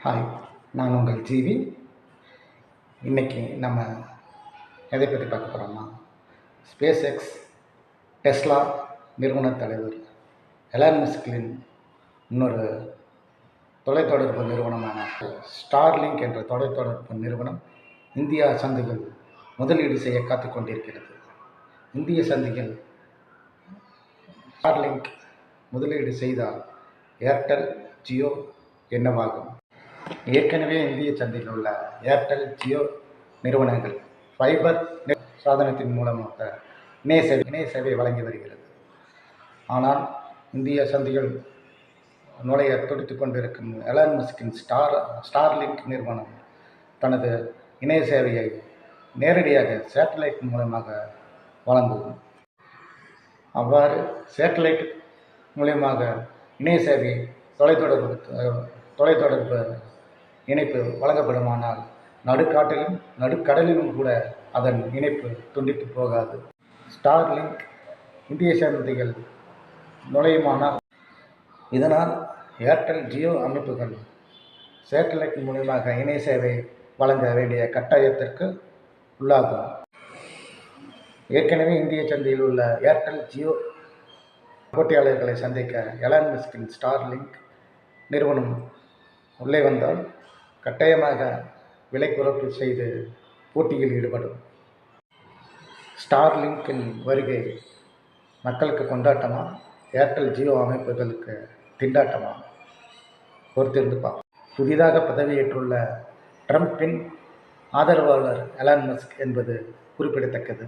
Hi, நான் உங்கள் GV. இன்றைக்கி நம்ம எதை பற்றி பார்க்க போகிறோம்னா, ஸ்பேஸ் எக்ஸ் டெஸ்லா நிறுவன தலைவர் எலான் மஸ்கின் இன்னொரு தொலைத்தொடர்பு நிறுவனமான ஸ்டார்லிங்க் என்ற தொலைத்தொடர்பு நிறுவனம் இந்தியா சந்தையில் முதலீடு செய்ய காத்து கொண்டிருக்கிறது. இந்திய சந்தையில் ஸ்டார்லிங்க் முதலீடு செய்தால் ஏர்டெல், ஜியோ என்னவாகும்? ஏற்கனவே இந்திய சந்தையில் உள்ள ஏர்டெல், ஜியோ நிறுவனங்கள் ஃபைபர் சாதனத்தின் மூலமாக இணைய சேவை வழங்கி வருகிறது. ஆனால் இந்திய சந்தையில் நுழைய துடித்து கொண்டிருக்கும் எலான் மஸ்கின் ஸ்டார்லிங்க் நிறுவனம் தனது இணைய சேவையை நேரடியாக சேட்டலைட் மூலமாக வழங்கும். அவ்வாறு சேட்டலைட் மூலமாக இணைய சேவை தொலைத்தொடர்பு இணைப்பு வழங்கப்படுமானால் நடுக்கடலிலும் கூட அதன் இணைப்பு துண்டித்து போகாது. ஸ்டார்லிங்க் இந்திய சந்தைகள் நுழையுமானால் இதனால் ஏர்டெல், ஜியோ அமைப்புகள் சேட்டலைட் மூலமாக இணைய சேவை வழங்க வேண்டிய கட்டாயத்திற்கு உள்ளாகும். ஏற்கனவே இந்திய சந்தையில் உள்ள ஏர்டெல், ஜியோ போட்டியாளர்களை சந்திக்க எலான் மஸ்கின் ஸ்டார்லிங்க் நிறுவனம் உள்ளே வந்தால் கட்டாயமாக விலை குறைப்பு செய்து போட்டியில் ஈடுபடும். ஸ்டார்லிங்கின் வருகை மக்களுக்கு கொண்டாட்டமா, ஏர்டெல், ஜியோ அமைப்புகளுக்கு திண்டாட்டமா? பொறுத்திருந்து பார்ப்போம். புதிதாக பதவியேற்றுள்ள ட்ரம்பின் ஆதரவாளர் எலான் மஸ்க் என்பது குறிப்பிடத்தக்கது.